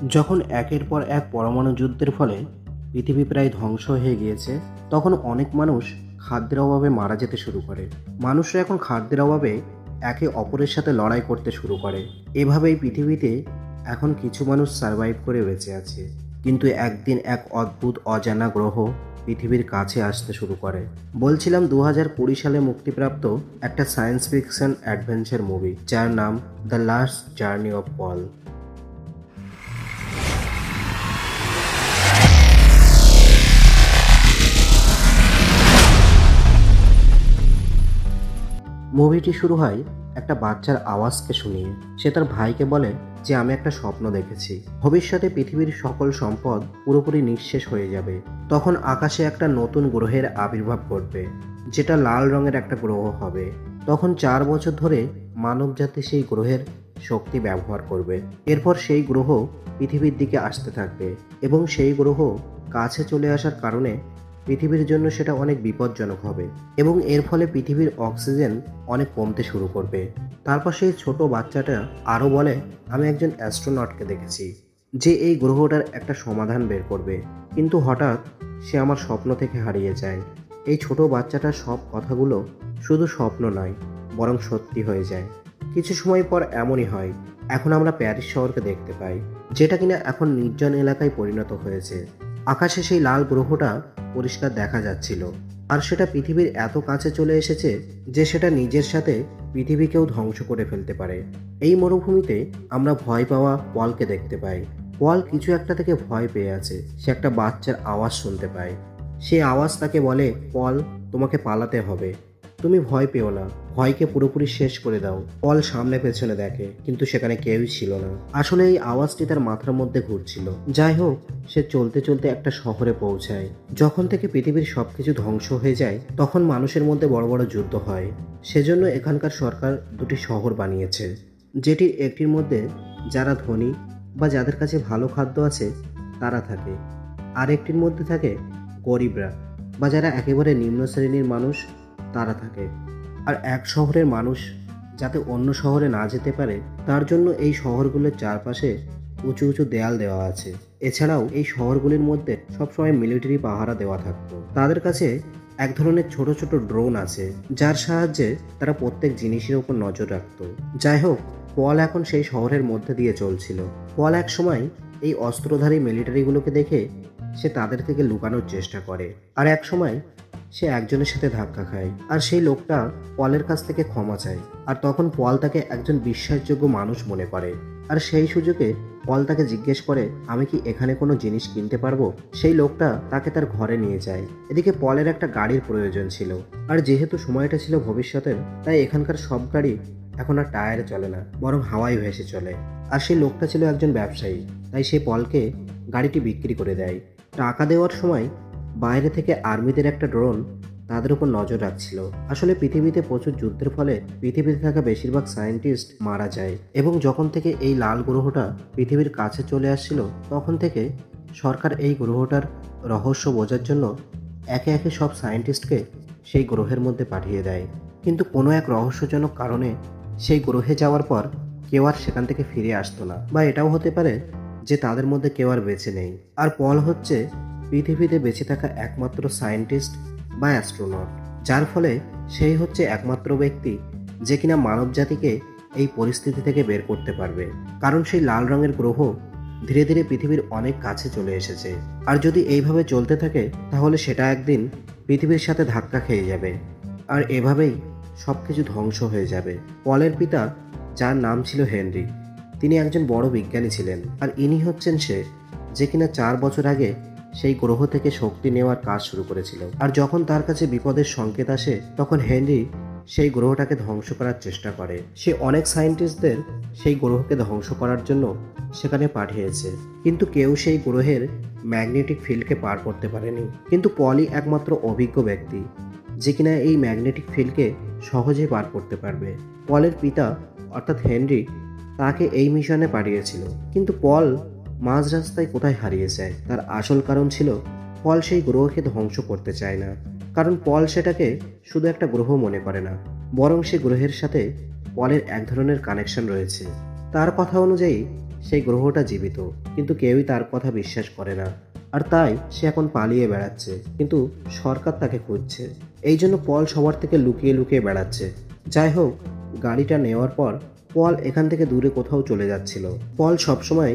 যখন একের পর এক পরমাণু যুদ্ধের ফলে পৃথিবী প্রায় ধ্বংস হয়ে গিয়েছে, তখন অনেক মানুষ খাদ্যের অভাবে মারা যেতে শুরু করে। মানুষরা এখন খাদ্যের অভাবে একে অপরের সাথে লড়াই করতে শুরু করে। এভাবেই পৃথিবীতে এখন কিছু মানুষ সার্ভাইভ করে বেঁচে আছে। কিন্তু একদিন এক অদ্ভুত অজানা গ্রহ পৃথিবীর কাছে আসতে শুরু করে। বলছিলাম 2020 সালে মুক্তিপ্রাপ্ত একটা সায়েন্স ফিকশন অ্যাডভেঞ্চার মুভি, যার নাম দ্য লাস্ট জার্নি অফ পল। মুভিটি শুরু হয় একটা বাচ্চার আওয়াজকে শুনিয়ে। সে তার ভাইকে বলে যে আমি একটা স্বপ্ন দেখেছি, ভবিষ্যতে পৃথিবীর সকল সম্পদ পুরোপুরি নিঃশেষ হয়ে যাবে। তখন আকাশে একটা নতুন গ্রহের আবির্ভাব ঘটবে, যেটা লাল রঙের একটা গ্রহ হবে। তখন 4 বছর ধরে মানবজাতি সেই গ্রহের শক্তি ব্যবহার করবে। এরপর সেই গ্রহ পৃথিবীর দিকে আসতে থাকবে এবং সেই গ্রহ কাছে চলে আসার কারণে পৃথিবীর জন্য সেটা অনেক বিপজ্জনক হবে এবং এর ফলে পৃথিবীর অক্সিজেন অনেক কমতে শুরু করবে। তারপর সেই ছোট বাচ্চাটা আরও বলে, আমি একজন অ্যাস্ট্রোনটকে দেখেছি যে এই গ্রহটার একটা সমাধান বের করবে, কিন্তু হঠাৎ সে আমার স্বপ্ন থেকে হারিয়ে যায়। এই ছোট বাচ্চাটার সব কথাগুলো শুধু স্বপ্ন নয়, বরং সত্যি হয়ে যায়। কিছু সময় পর এমনই হয়, এখন আমরা প্যারিস শহরকে দেখতে পাই, যেটা কিনা এখন নির্জন এলাকায় পরিণত হয়েছে। আকাশে সেই লাল গ্রহটা পরিষ্কার দেখা যাচ্ছিল, আর সেটা পৃথিবীর এত কাছে চলে এসেছে যে সেটা নিজের সাথে পৃথিবীকেও ধ্বংস করে ফেলতে পারে। এই মরুভূমিতে আমরা ভয় পাওয়া পলকে দেখতে পাই। পল কিছু একটা থেকে ভয় পেয়ে আছে। সে একটা বাচ্চার আওয়াজ শুনতে পায়। সে আওয়াজ তাকে বলে, পল, তোমাকে পালাতে হবে, তুমি ভয় পেও না, ভয়কে পুরোপুরি শেষ করে দাও। পল সামনে পেছনে দেখে, কিন্তু সেখানে কেউই ছিল না। আসলে এই আওয়াজটি তার মাথার মধ্যে ঘুরছিল। যাই হোক, সে চলতে চলতে একটা শহরে পৌঁছায়। যখন থেকে পৃথিবীর সবকিছু ধ্বংস হয়ে যায়, তখন মানুষের মধ্যে বড় বড় যুদ্ধ হয়। সেজন্য এখানকার সরকার দুটি শহর বানিয়েছে, যেটির একটির মধ্যে যারা ধনী বা যাদের কাছে ভালো খাদ্য আছে তারা থাকে, আর একটির মধ্যে থাকে গরিবরা বা যারা একেবারে নিম্ন শ্রেণীর মানুষ তারা থাকে। আর এক শহরের মানুষ যাতে অন্য শহরে না যেতে পারে, তার জন্য এই শহরগুলোর চারপাশে উঁচু উঁচু দেয়াল দেওয়া আছে। এছাড়াও এই শহরগুলির মধ্যে সবসময় মিলিটারি পাহারা দেওয়া থাকতো। তাদের কাছে এক ধরনের ছোট ছোট ড্রোন আছে, যার সাহায্যে তারা প্রত্যেক জিনিসের উপর নজর রাখতো। যাই হোক, পল এখন সেই শহরের মধ্যে দিয়ে চলছিল। পল এক সময় এই অস্ত্রধারী মিলিটারিগুলোকে দেখে সে তাদের থেকে লুকানোর চেষ্টা করে, আর এক সময় সে একজনের সাথে ধাক্কা খায়, আর সেই লোকটা পলের কাছ থেকে ক্ষমা চায়। আর তখন পল তাকে একজন বিশ্বাসযোগ্য মানুষ মনে করে, আর সেই সুযোগে পল তাকে জিজ্ঞেস করে, আমি কি এখানে কোনো জিনিস কিনতে পারবো? সেই লোকটা তাকে তার ঘরে নিয়ে যায়। এদিকে পলের একটা গাড়ির প্রয়োজন ছিল, আর যেহেতু সময়টা ছিল ভবিষ্যতের, তাই এখানকার সব গাড়ি এখন আর টায়ারে চলে না, বরং হাওয়ায় ভেসে চলে। আর সেই লোকটা ছিল একজন ব্যবসায়ী, তাই সে পলকে গাড়িটি বিক্রি করে দেয়। টাকা দেওয়ার সময় বাইরে থেকে আর্মিদের একটা ড্রোন তাদের উপর নজর রাখছিল। আসলে পৃথিবীতে প্রচুর যুদ্ধের ফলে পৃথিবীতে থাকা বেশিরভাগ সায়েন্টিস্ট মারা যায়, এবং যখন থেকে এই লাল গ্রহটা পৃথিবীর কাছে চলে আসছিল, তখন থেকে সরকার এই গ্রহটার রহস্য বোঝার জন্য একে একে সব সায়েন্টিস্টকে সেই গ্রহের মধ্যে পাঠিয়ে দেয়। কিন্তু কোনো এক রহস্যজনক কারণে সেই গ্রহে যাওয়ার পর কেউ আর সেখান থেকে ফিরে আসতো না, বা এটাও হতে পারে যে তাদের মধ্যে কেউ আর বেঁচে নেই। আর পল হচ্ছে পৃথিবীতে বেঁচে থাকা একমাত্র সায়েন্টিস্ট বা অ্যাস্ট্রোনট, যার ফলে সেই হচ্ছে একমাত্র ব্যক্তি যে কিনা মানব জাতিকে এই পরিস্থিতি থেকে বের করতে পারবে। কারণ সেই লাল রঙের গ্রহ ধীরে ধীরে পৃথিবীর অনেক কাছে চলে এসেছে, আর যদি এইভাবে চলতে থাকে তাহলে সেটা একদিন পৃথিবীর সাথে ধাক্কা খেয়ে যাবে, আর এভাবেই সব কিছু ধ্বংস হয়ে যাবে। পলের পিতা, যার নাম ছিল হেনরি, তিনি একজন বড় বিজ্ঞানী ছিলেন, আর ইনি হচ্ছেন সে যে কিনা 4 বছর আগে সেই গ্রহ থেকে শক্তি নেওয়ার কাজ শুরু করেছিল। আর যখন তার কাছে বিপদের সংকেত আসে, তখন হেনরি সেই গ্রহটাকে ধ্বংস করার চেষ্টা করে। সে অনেক সায়েন্টিস্টদের সেই গ্রহকে ধ্বংস করার জন্য সেখানে পাঠিয়েছে, কিন্তু কেউ সেই গ্রহের ম্যাগনেটিক ফিল্ডকে পার করতে পারেনি। কিন্তু পলই একমাত্র অভিজ্ঞ ব্যক্তি যে কিনা এই ম্যাগনেটিক ফিল্ডকে সহজেই পার করতে পারবে। পলের পিতা অর্থাৎ হেনরি তাকে এই মিশনে পাঠিয়েছিল, কিন্তু পল মাঝ রাস্তায় কোথায় হারিয়ে যায়। তার আসল কারণ ছিল পল সেই গ্রহকে ধ্বংস করতে চায় না, কারণ পল সেটাকে শুধু একটা গ্রহ মনে করে না, বরং সে গ্রহের সাথে পলের এক ধরনের কানেকশন রয়েছে। তার কথা অনুযায়ী সেই গ্রহটা জীবিত, কিন্তু কেউই তার কথা বিশ্বাস করে না। আর তাই সে এখন পালিয়ে বেড়াচ্ছে, কিন্তু সরকার তাকে খুঁজছে। এই জন্য পল সবার থেকে লুকিয়ে লুকিয়ে বেড়াচ্ছে। যাই হোক, গাড়িটা নেওয়ার পর পল এখান থেকে দূরে কোথাও চলে যাচ্ছিল। পল সবসময়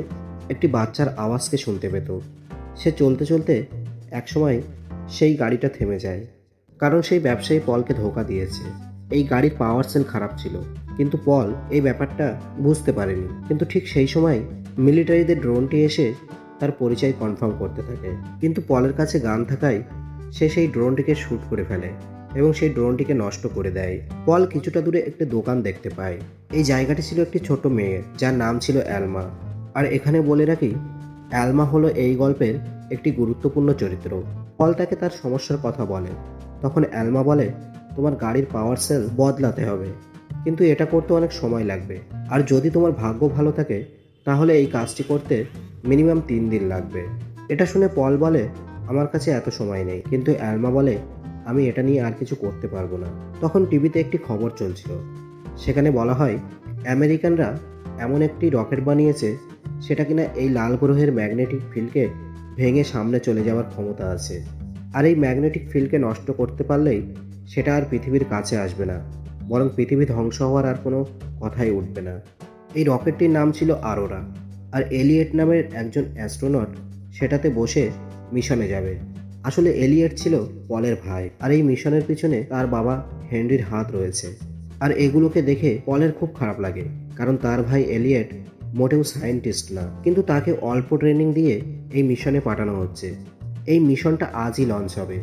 একটি বাচ্চার আওয়াজকে শুনতে পেত। সে চলতে চলতে একসময় সেই গাড়িটা থেমে যায়, কারণ সেই ব্যবসায়ী পলকে ধোঁকা দিয়েছে। এই গাড়ির পাওয়ার সেল খারাপ ছিল, কিন্তু পল এই ব্যাপারটা বুঝতে পারেনি। কিন্তু ঠিক সেই সময় মিলিটারিদের ড্রোনটি এসে তার পরিচয় কনফার্ম করতে থাকে। কিন্তু পলের কাছে গান থাকায় সে সেই ড্রোনটিকে শ্যুট করে ফেলে এবং সেই ড্রোনটিকে নষ্ট করে দেয়। পল কিছুটা দূরে একটি দোকান দেখতে পায়। এই জায়গাটি ছিল একটি ছোট মেয়ে, যার নাম ছিল অ্যালমা। আর এখানে বলে রাখি, অ্যালমা হলো এই গল্পের একটি গুরুত্বপূর্ণ চরিত্র। পল তাকে তার সমস্যার কথা বলে। তখন অ্যালমা বলে, তোমার গাড়ির পাওয়ার সেল বদলাতে হবে, কিন্তু এটা করতে অনেক সময় লাগবে। আর যদি তোমার ভাগ্য ভালো থাকে তাহলে এই কাজটি করতে মিনিমাম 3 দিন লাগবে। এটা শুনে পল বলে, আমার কাছে এত সময় নেই। কিন্তু অ্যালমা বলে, আমি এটা নিয়ে আর কিছু করতে পারবো না। তখন টিভিতে একটি খবর চলছিল। সেখানে বলা হয়, আমেরিকানরা এমন একটি রকেট বানিয়েছে সেটা কিনা এই লাল গ্রহের ম্যাগনেটিক ফিল্ডকে ভেঙে সামনে চলে যাওয়ার ক্ষমতা আছে। আর এই ম্যাগনেটিক ফিল্ডকে নষ্ট করতে পারলেই সেটা আর পৃথিবীর কাছে আসবে না, বরং পৃথিবী ধ্বংস হওয়ার আর কোনো কথাই উঠবে না। এই রকেটটির নাম ছিল আরোরা। আর এলিয়েট নামের একজন অ্যাস্ট্রোনট সেটাতে বসে মিশনে যাবে। আসলে এলিয়েট ছিল পলের ভাই, আর এই মিশনের পিছনে তার বাবা হেনরির হাত রয়েছে। আর এগুলোকে দেখে পলের খুব খারাপ লাগে, কারণ তার ভাই এলিয়েট মোটেও সায়েন্টিস্ট না, কিন্তু তাকে অল্প ট্রেনিং দিয়ে এই মিশনে পাঠানো হচ্ছে। এই মিশনটা আজই লঞ্চ হবে,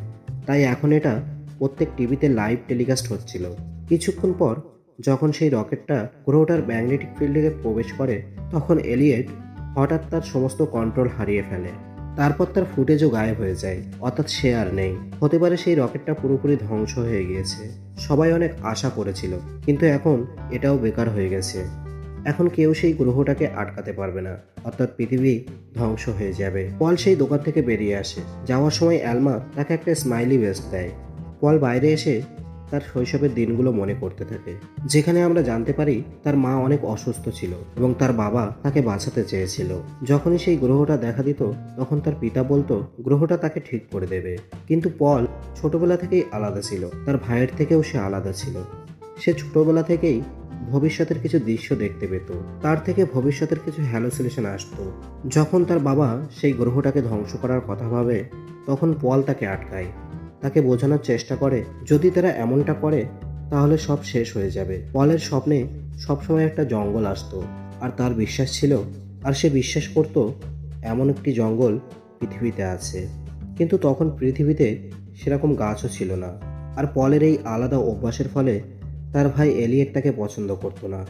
তাই এখন এটা প্রত্যেক টিভিতে লাইভ টেলিকাস্ট হচ্ছিল। কিছুক্ষণ পর যখন সেই রকেটটা গ্রহটার ম্যাগনেটিক ফিল্ডে প্রবেশ করে, তখন এলিয়েট হঠাৎ তার সমস্ত কন্ট্রোল হারিয়ে ফেলে। তারপর তার ফুটেজও গায়েব হয়ে যায়, অর্থাৎ সে আর নেই। হতে পারে সেই রকেটটা পুরোপুরি ধ্বংস হয়ে গিয়েছে। সবাই অনেক আশা করেছিল, কিন্তু এখন এটাও বেকার হয়ে গেছে। এখন কেউ সেই গ্রহটাকে আটকাতে পারবে না, অর্থাৎ পৃথিবী ধ্বংস হয়ে যাবে। পল সেই দোকান থেকে বেরিয়ে আসে। যাওয়ার সময় অ্যালমা তাকে একটা স্মাইলি ভেস্ট দেয়। পল বাইরে এসে তার শৈশবের দিনগুলো মনে করতে থাকে, যেখানে আমরা জানতে পারি তার মা অনেক অসুস্থ ছিল এবং তার বাবা তাকে বাঁচাতে চেয়েছিল। যখনই সেই গ্রহটা দেখা দিত, তখন তার পিতা বলতো গ্রহটা তাকে ঠিক করে দেবে। কিন্তু পল ছোটবেলা থেকেই আলাদা ছিল, তার ভাইয়ের থেকেও সে আলাদা ছিল। সে ছোটবেলা থেকেই ভবিষ্যতের কিছু দৃশ্য দেখতে পেত, তার থেকে ভবিষ্যতের কিছু হ্যালুসিনেশন আসতো। যখন তার বাবা সেই গ্রহটাকে ধ্বংস করার কথা ভাবে, তখন পল তাকে আটকায়, তাকে বোঝানোর চেষ্টা করে যদি তারা এমনটা করে তাহলে সব শেষ হয়ে যাবে। পলের স্বপ্নে সবসময় একটা জঙ্গল আসতো, আর তার বিশ্বাস ছিল, আর সে বিশ্বাস করত এমন একটি জঙ্গল পৃথিবীতে আছে। কিন্তু তখন পৃথিবীতে সেরকম গাছও ছিল না। আর পলের এই আলাদা অভ্যাসের ফলে তার ভাই এলিয়েট তাকে পছন্দ করতো না।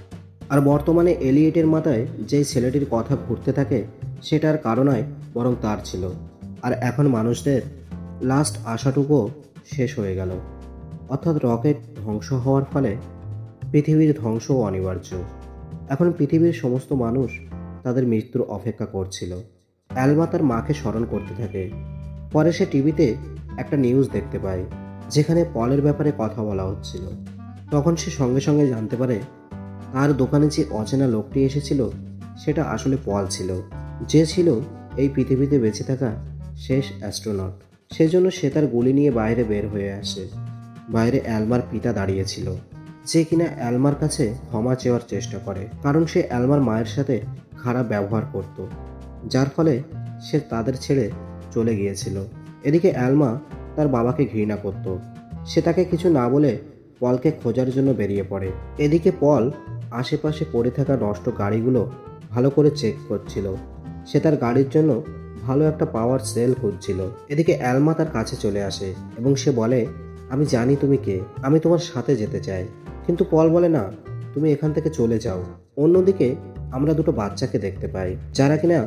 আর বর্তমানে এলিয়েটের মাথায় যেই ছেলেটির কথা ঘুরতে থাকে সেটার কারণই বরং তার ছিল। আর এখন মানুষদের লাস্ট আশাটুকুও শেষ হয়ে গেল, অর্থাৎ রকেট ধ্বংস হওয়ার ফলে পৃথিবীর ধ্বংসও অনিবার্য। এখন পৃথিবীর সমস্ত মানুষ তাদের মৃত্যুর অপেক্ষা করছিল। অ্যালমা তার মাকে স্মরণ করতে থাকে। পরে সে টিভিতে একটা নিউজ দেখতে পায়, যেখানে পলের ব্যাপারে কথা বলা হচ্ছিল। তখন সে সঙ্গে সঙ্গে জানতে পারে তার দোকানে যে অচেনা লোকটি এসেছিল সেটা আসলে পল ছিল, যে ছিল এই পৃথিবীতে বেঁচে থাকা শেষ অ্যাস্ট্রোনট। সেজন্য সে তার গুলি নিয়ে বাইরে বের হয়ে আসে। বাইরে অ্যালমার পিতা দাঁড়িয়েছিল, যে কিনা অ্যালমার কাছে ক্ষমা চাওয়ার চেষ্টা করে, কারণ সে অ্যালমার মায়ের সাথে খারাপ ব্যবহার করত, যার ফলে সে তাদের ছেড়ে চলে গিয়েছিল। এদিকে অ্যালমা তার বাবাকে ঘৃণা করত। সে তাকে কিছু না বলে পলকে খোঁজার জন্য বেরিয়ে পড়ে। এদিকে পল আশেপাশে পড়ে থাকা নষ্ট গাড়িগুলো ভালো করে চেক করছিল। সে তার গাড়ির জন্য ভালো একটা পাওয়ার সেল খুঁজছিল। এদিকে অ্যালমা তার কাছে চলে আসে এবং সে বলে, আমি জানি তুমি কে, আমি তোমার সাথে যেতে চাই। কিন্তু পল বলে, না, তুমি এখান থেকে চলে যাও। অন্যদিকে আমরা দুটো বাচ্চাকে দেখতে পাই, যারা কিনা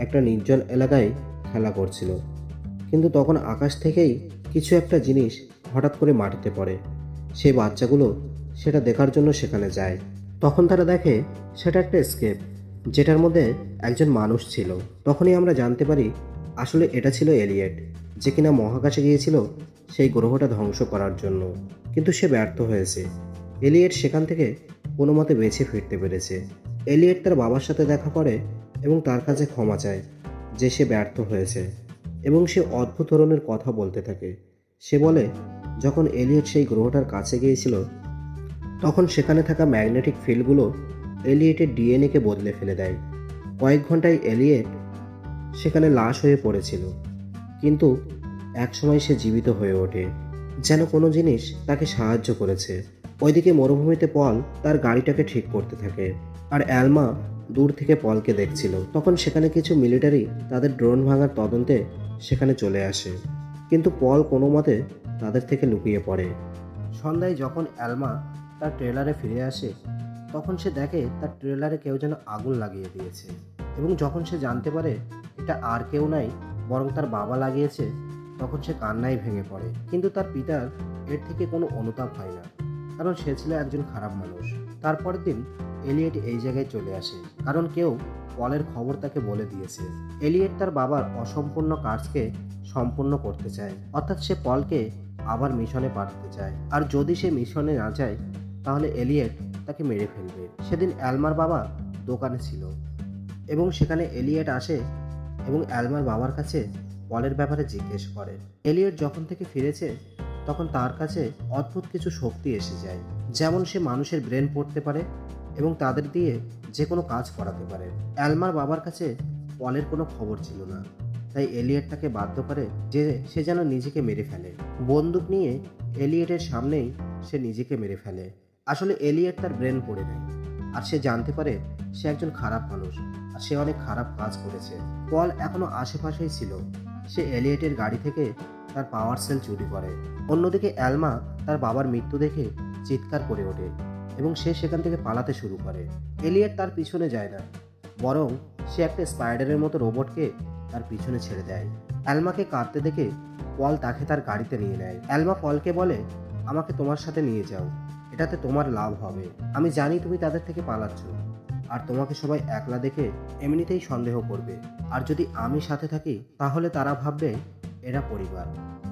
একটা নির্জন এলাকায় খেলা করছিল। কিন্তু তখন আকাশ থেকেই কিছু একটা জিনিস হঠাৎ করে মাটিতে পড়ে। সেই বাচ্চাগুলো সেটা দেখার জন্য সেখানে যায়। তখন তারা দেখে সেটা একটা স্কেপ, যেটার মধ্যে একজন মানুষ ছিল। তখনই আমরা জানতে পারি আসলে এটা ছিল এলিয়েট, যে কিনা মহাকাশে গিয়েছিল সেই গ্রহটা ধ্বংস করার জন্য, কিন্তু সে ব্যর্থ হয়েছে। এলিয়েট সেখান থেকে কোনো মতে বেঁচে ফিরতে পেরেছে। এলিয়েট তার বাবার সাথে দেখা করে এবং তার কাছে ক্ষমা চায় যে সে ব্যর্থ হয়েছে। এবং সে অদ্ভুত ধরনের কথা বলতে থাকে। সে বলে যখন এলিয়েট সেই গ্রহটার কাছে গিয়েছিল তখন সেখানে থাকা ম্যাগনেটিক ফিল্ডগুলো এলিয়েটের ডিএনএকে বদলে ফেলে দেয়। কয়েক ঘন্টায় এলিয়েট সেখানে লাশ হয়ে পড়েছিল, কিন্তু একসময় সে জীবিত হয়ে ওঠে, যেন কোনো জিনিস তাকে সাহায্য করেছে। ওইদিকে মরুভূমিতে পল তার গাড়িটাকে ঠিক করতে থাকে, আর অ্যালমা দূর থেকে পলকে দেখছিল। তখন সেখানে কিছু মিলিটারি তাদের ড্রোন ভাঙার তদন্তে সেখানে চলে আসে, কিন্তু পল কোনো মতে তাদের থেকে লুকিয়ে পড়ে। সন্ধ্যায় যখন অ্যালমা তার ট্রেলারে ফিরে আসে তখন সে দেখে তার ট্রেলারে কেউ যেন আগুন লাগিয়ে দিয়েছে, এবং যখন সে জানতে পারে এটা আর কেউ নাই বরং তার বাবা লাগিয়েছে তখন সে কান্নায় ভেঙে পড়ে। কিন্তু তার পিতার এর থেকে কোনো অনুতাপ হয় না, কারণ সে ছিল একজন খারাপ মানুষ। তারপরের দিন এলিয়েট এই জায়গায় চলে আসে কারণ কেউ পলের খবর তাকে বলে দিয়েছে। এলিয়েট তার বাবার অসম্পূর্ণ কাজকে সম্পূর্ণ করতে চায়, অর্থাৎ সে পলকে আবার মিশনে পাঠাতে চায়, আর যদি সে মিশনে না যায় তাহলে এলিয়েট তাকে মেরে ফেলবে। সেদিন অ্যালমার বাবা দোকানে ছিল এবং সেখানে এলিয়েট আসে এবং অ্যালমার বাবার কাছে পলের ব্যাপারে জিজ্ঞেস করে। এলিয়েট যখন থেকে ফিরেছে তখন তার কাছে অদ্ভুত কিছু শক্তি এসে যায়, যেমন সে মানুষের ব্রেন পড়তে পারে এবং তাদের দিয়ে যে কোনো কাজ করাতে পারে। অ্যালমার বাবার কাছে পলের কোনো খবর ছিল না, তাই এলিয়েট তাকে বাধ্য করে যে সে যেন নিজেকে মেরে ফেলে। বন্দুক নিয়ে এলিয়েটের সামনেই সে নিজেকে মেরে ফেলে। আসলে এলিয়েট তার ব্রেন পড়ে নেয়, আর সে জানতে পারে সে একজন খারাপ মানুষ আর সে অনেক খারাপ কাজ করেছে। পল এখনো আশেপাশেই ছিল। সে এলিয়েটের গাড়ি থেকে তার পাওয়ার সেল চুরি করে। অন্যদিকে অ্যালমা তার বাবার মৃত্যু দেখে চিৎকার করে ওঠে এবং সে সেখান থেকে পালাতে শুরু করে। এলিয়েট তার পিছনে যায় না, বরং সে একটা স্পাইডারের মতো রোবটকে তার পিছনে ছেড়ে দেয়। অ্যালমাকে কাঁদতে দেখে পল তাকে তার গাড়িতে নিয়ে নেয়। অ্যালমা পলকে বলে, আমাকে তোমার সাথে নিয়ে যাও, এটাতে তোমার লাভ হবে। আমি জানি তুমি তাদের থেকে পালাচ্ছ, আর তোমাকে সবাই একলা দেখে এমনিতেই সন্দেহ করবে, আর যদি আমি সাথে থাকি তাহলে তারা ভাববে এরা পরিবার।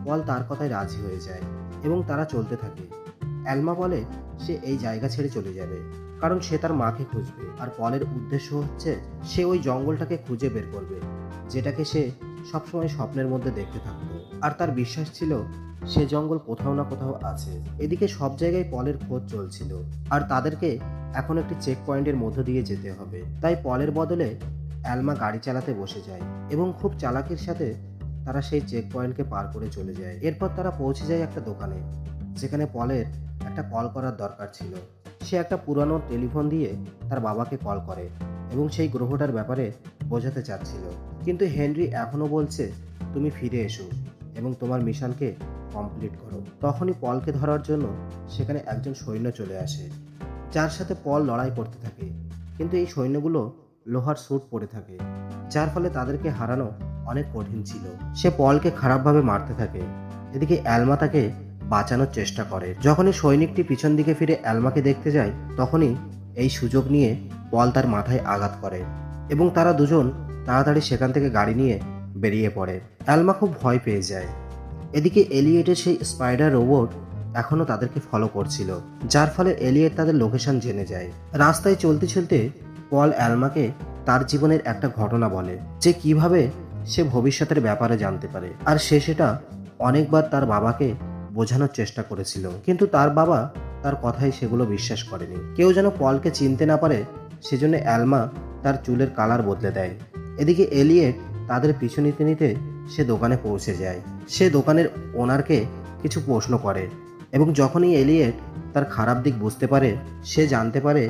পল তার কথায় রাজি হয়ে যায় এবং তারা চলতে থাকে। অ্যালমা বলে সে এই জায়গা ছেড়ে চলে যাবে কারণ সে তার মাকে খুঁজবে, আর পলের উদ্দেশ্য হচ্ছে সে ওই জঙ্গলটাকে খুঁজে বের করবে যেটাকে সে সবসময় স্বপ্নের মধ্যে দেখতে থাকতো, আর তার বিশ্বাস ছিল সে জঙ্গল কোথাও না কোথাও আছে। এদিকে সব জায়গায় পলের খোঁজ চলছিল, আর তাদেরকে এখন একটি চেক পয়েন্টের মধ্য দিয়ে যেতে হবে। তাই পলের বদলে অ্যালমা গাড়ি চালাতে বসে যায় এবং খুব চালাকির সাথে তারা সেই চেক পয়েন্টকে পার করে চলে যায়। এরপর তারা পৌঁছে যায় একটা দোকানে, যেখানে পলের একটা কল করার দরকার ছিল। সে একটা পুরানো টেলিফোন দিয়ে তার বাবাকে কল করে এবং সেই গ্রহটার ব্যাপারে বোঝাতে চাচ্ছিল, কিন্তু হেনরি এখনও বলছে তুমি ফিরে এসো এবং তোমার মিশনকে কমপ্লিট করো। তখনই পলকে ধরার জন্য সেখানে একজন সৈন্য চলে আসে, যার সাথে পল লড়াই করতে থাকে, কিন্তু এই সৈন্যগুলো লোহার স্যুট পরে থাকে, যার ফলে তাদেরকে হারানো অনেক কঠিন ছিল। সে পলকে খারাপভাবে মারতে থাকে। এদিকে অ্যালমা তাকে বাঁচানোর চেষ্টা করে। যখনই সৈনিকটি পিছন দিকে ফিরে অ্যালমাকে দেখতে যায় তখনই এই সুযোগ নিয়ে পল তার মাথায় আঘাত করে এবং তারা দুজন তাড়াতাড়ি সেখান থেকে গাড়ি নিয়ে বেরিয়ে পড়ে। অ্যালমা খুব ভয় পেয়ে যায়। এদিকে এলিয়েটের সেই স্পাইডার রোবট এখনও তাদেরকে ফলো করছিল, যার ফলে এলিয়েট তাদের লোকেশন জেনে যায়। রাস্তায় চলতে চলতে পল অ্যালমাকে তার জীবনের একটা ঘটনা বলে, যে কিভাবে সে ভবিষ্যতের ব্যাপারে জানতে পারে, আর সে সেটা অনেকবার তার বাবাকে বোঝানোর চেষ্টা করেছিল, কিন্তু তার বাবা তার কথাই সেগুলো বিশ্বাস করেনি। কেউ যেন পলকে চিনতে না পারে সেজন্য অ্যালমা তার চুলের কালার বদলে দেয়। এদিকে এলিয়েট তাদের পিছু নিতে নিতে সে দোকানে পৌঁছে যায়। সে দোকানের ওনারকে কিছু প্রশ্ন করে এবং যখনই এলিয়েট তার খারাপ দিক বুঝতে পারে সে জানতে পারে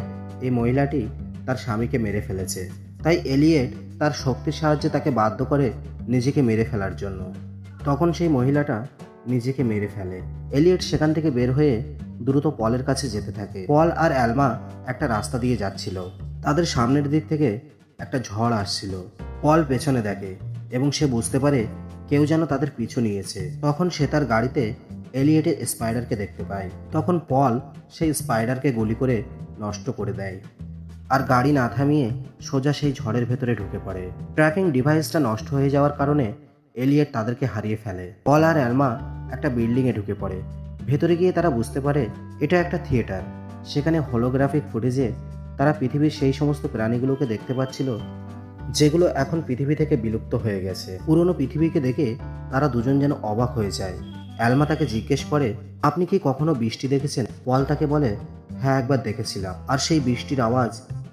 এই মহিলাটি তার স্বামীকে মেরে ফেলেছে। তাই এলিয়েট তার শক্তির সাহায্যে তাকে বাধ্য করে নিজেকে মেরে ফেলার জন্য। তখন সেই মহিলাটা নিজেকে মেরে ফেলে। এলিয়েট সেখান থেকে বের হয়ে দ্রুত পলের কাছে যেতে থাকে। পল আর অ্যালমা একটা রাস্তা দিয়ে যাচ্ছিল। তাদের সামনের দিক থেকে একটা ঝড় আসছিল। পল পেছনে দেখে এবং সে বুঝতে পারে কেউ যেন তাদের পিছু নিয়েছে। তখন সে তার গাড়িতে এলিয়েটের স্পাইডারকে দেখতে পায়। তখন পল সেই স্পাইডারকে গুলি করে নষ্ট করে দেয়, আর গাড়ি না থামিয়ে সোজা সেই ঝড়ের ভেতরে ঢুকে পড়ে। ট্র্যাকিং ডিভাইসটা নষ্ট হয়ে যাওয়ার কারণে এলিয়েট তাদেরকে হারিয়ে ফেলে। পল আর অ্যালমা একটা বিল্ডিংয়ে ঢুকে পড়ে। ভেতরে গিয়ে তারা বুঝতে পারে এটা একটা থিয়েটার। সেখানে হোলোগ্রাফিক ফুটেজে তারা পৃথিবীর সেই সমস্ত প্রাণীগুলোকে দেখতে পাচ্ছিল যেগুলো এখন পৃথিবী থেকে বিলুপ্ত হয়ে গেছে। পুরনো পৃথিবীকে দেখে তারা দুজন যেন অবাক হয়ে যায়। অ্যালমা তাকে জিজ্ঞেস করে, আপনি কি কখনো বৃষ্টি দেখেছেন? পল তাকে বলে, হ্যাঁ, একবার দেখেছিলাম, আর সেই বৃষ্টির আওয়াজ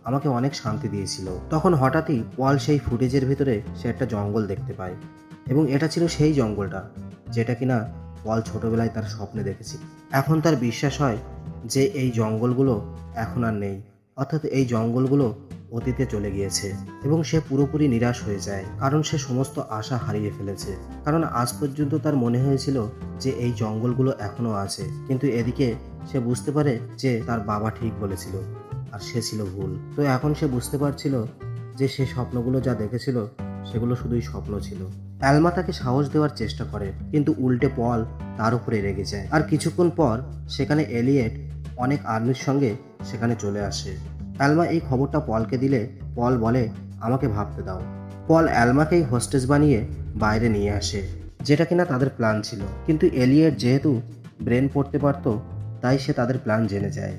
আমাকে অনেক শান্তি দিয়েছিল। তখন হঠাৎই পল সেই ফুটেজের ভিতরে সে একটা জঙ্গল দেখতে পায়, এবং এটা ছিল সেই জঙ্গলটা যেটা কিনা পল ছোটবেলায় তার স্বপ্নে দেখেছি। এখন তার বিশ্বাস হয় যে এই জঙ্গলগুলো এখন আর নেই, অর্থাৎ এই জঙ্গলগুলো অতীতে চলে গিয়েছে, এবং সে পুরোপুরি নিরাশ হয়ে যায়, কারণ সে সমস্ত আশা হারিয়ে ফেলেছে। কারণ আজ পর্যন্ত তার মনে হয়েছিল যে এই জঙ্গলগুলো এখনো আছে, কিন্তু এদিকে সে বুঝতে পারে যে তার বাবা ঠিক বলেছিল আর সে ছিল ভুল। তো এখন সে বুঝতে পারছিল যে সে স্বপ্নগুলো যা দেখেছিল সেগুলো শুধুই স্বপ্ন ছিল। অ্যালমা তাকে সাহস দেওয়ার চেষ্টা করে, কিন্তু উল্টে পল তার উপরে রেগে যায়। আর কিছুক্ষণ পর সেখানে এলিয়েট অনেক আর্মির সঙ্গে সেখানে চলে আসে। অ্যালমা এই খবরটা পলকে দিলে পল বলে, আমাকে ভাবতে দাও। পল অ্যালমাকেই হোস্টেস বানিয়ে বাইরে নিয়ে আসে, যেটা কিনা তাদের প্ল্যান ছিল। কিন্তু এলিয়েট যেহেতু ব্রেন পড়তে পারত, তাই সে তাদের প্ল্যান জেনে যায়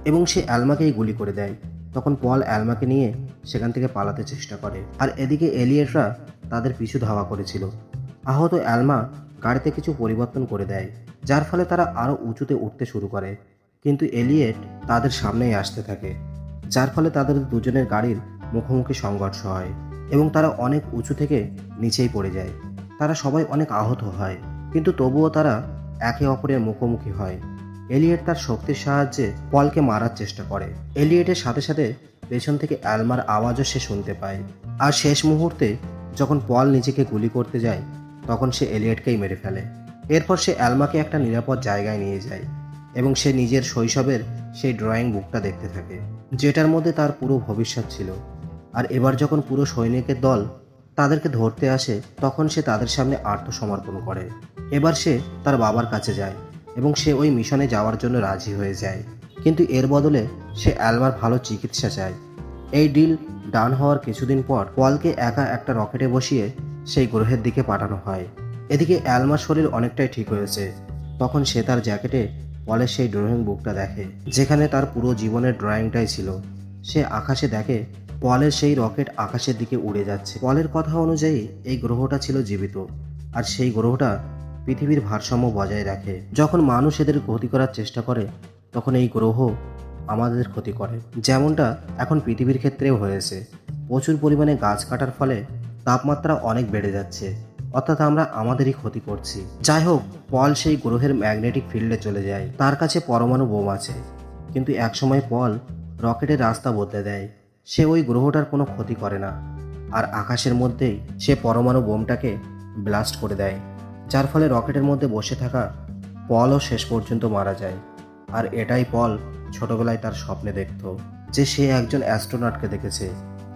এবং সে অ্যালমাকেই গুলি করে দেয়। তখন পল অ্যালমাকে নিয়ে সেখান থেকে পালাতে চেষ্টা করে, আর এদিকে এলিয়েটরা তাদের পিছু ধাওয়া করেছিল। আহত অ্যালমা গাড়িতে কিছু পরিবর্তন করে দেয়, যার ফলে তারা আরও উঁচুতে উঠতে শুরু করে, কিন্তু এলিয়েট তাদের সামনেই আসতে থাকে, যার ফলে তাদের দুজনের গাড়ির মুখোমুখি সংঘর্ষ হয় এবং তারা অনেক উঁচু থেকে নিচেই পড়ে যায়। তারা সবাই অনেক আহত হয়, কিন্তু তবুও তারা একে অপরের মুখোমুখি হয়। এলিয়েট তার শক্তির সাহায্যে পলকে মারার চেষ্টা করে। এলিয়েটের সাথে সাথে পেছন থেকে অ্যালমার আওয়াজও সে শুনতে পায়, আর শেষ মুহূর্তে যখন পল নিজেকে গুলি করতে যায় তখন সে এলিয়েটকেই মেরে ফেলে। এরপর সে অ্যালমাকে একটা নিরাপদ জায়গায় নিয়ে যায় এবং সে নিজের শৈশবের সেই ড্রয়িং বুকটা দেখতে থাকে, যেটার মধ্যে তার পুরো ভবিষ্যৎ ছিল। আর এবার যখন পুরো সৈনিকের দল তাদেরকে ধরতে আসে, তখন সে তাদের সামনে আত্মসমর্পণ করে। এবার সে তার বাবার কাছে যায় এবং সে ওই মিশনে যাওয়ার জন্য রাজি হয়ে যায়, কিন্তু এর বদলে সে অ্যালমার ভালো চিকিৎসা চায়। এই ডিল ডান হওয়ার কিছুদিন পর পলকে একা একটা রকেটে বসিয়ে সেই গ্রহের দিকে পাঠানো হয়। এদিকে অ্যালমার শরীর অনেকটাই ঠিক হয়েছে। তখন সে তার জ্যাকেটে পলের সেই ড্রয়িং বুকটা দেখে, যেখানে তার পুরো জীবনের ড্রয়িংটাই ছিল। সে আকাশে দেখে পলের সেই রকেট আকাশের দিকে উড়ে যাচ্ছে। পলের কথা অনুযায়ী এই গ্রহটা ছিল জীবিত, আর সেই গ্রহটা পৃথিবীর ভারসাম্য বজায় রাখে। যখন মানুষ এদের ক্ষতি করার চেষ্টা করে তখন এই গ্রহ আমাদের ক্ষতি করে, যেমনটা এখন পৃথিবীর ক্ষেত্রেও হয়েছে। প্রচুর পরিমাণে গাছ কাটার ফলে তাপমাত্রা অনেক বেড়ে যাচ্ছে, অর্থাৎ আমরা আমাদেরই ক্ষতি করছি। যাই হোক, পল সেই গ্রহের ম্যাগনেটিক ফিল্ডে চলে যায়। তার কাছে পরমাণু বোম আছে, কিন্তু একসময় পল রকেটের রাস্তা বদলে দেয়। সে ওই গ্রহটার কোনো ক্ষতি করে না, আর আকাশের মধ্যেই সে পরমাণু বোমটাকে ব্লাস্ট করে দেয়, যার ফলে রকেটের মধ্যে বসে থাকা পলও শেষ পর্যন্ত মারা যায়। আর এটাই পল ছোটবেলায় তার স্বপ্নে দেখত, যে সে একজন অ্যাস্ট্রোনটকে দেখেছে,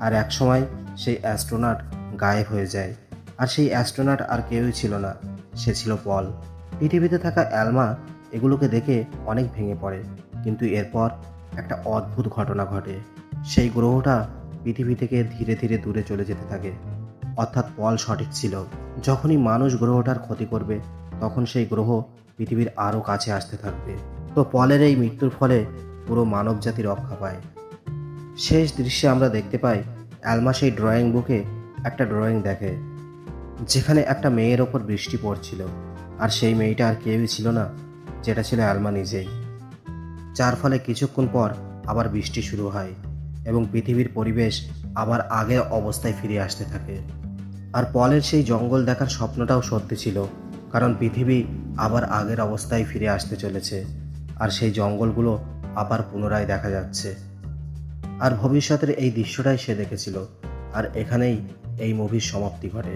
আর একসময় সেই অ্যাস্ট্রোনট গায়েব হয়ে যায়। আর সেই অ্যাস্ট্রোনট আর কেউই ছিল না, সে ছিল পল। পৃথিবীতে থাকা অ্যালমা এগুলোকে দেখে অনেক ভেঙে পড়ে, কিন্তু এরপর একটা অদ্ভুত ঘটনা ঘটে। সেই গ্রহটা পৃথিবী থেকে ধীরে ধীরে দূরে চলে যেতে থাকে, অর্থাৎ পল সঠিক ছিল। যখনই মানুষ গ্রহটার ক্ষতি করবে তখন সেই গ্রহ পৃথিবীর আরও কাছে আসতে থাকবে। তো পলের এই মৃত্যুর ফলে পুরো মানব জাতি রক্ষা পায়। শেষ দৃশ্যে আমরা দেখতে পাই অ্যালমা সেই ড্রয়িং বুকে একটা ড্রয়িং দেখে, যেখানে একটা মেয়ের ওপর বৃষ্টি পড়ছিল, আর সেই মেয়েটা আর কেউই ছিল না, যেটা ছিল অ্যালমা নিজেই। যার ফলে কিছুক্ষণ পর আবার বৃষ্টি শুরু হয় এবং পৃথিবীর পরিবেশ আবার আগের অবস্থায় ফিরে আসতে থাকে। আর পলের সেই জঙ্গল দেখার স্বপ্নটাও সত্যি ছিল, কারণ পৃথিবী আবার আগের অবস্থায় ফিরে আসতে চলেছে, আর সেই জঙ্গলগুলো আবার পুনরায় দেখা যাচ্ছে। আর ভবিষ্যতের এই দৃশ্যটাই সে দেখেছিল, আর এখানেই এই মুভির সমাপ্তি ঘটে।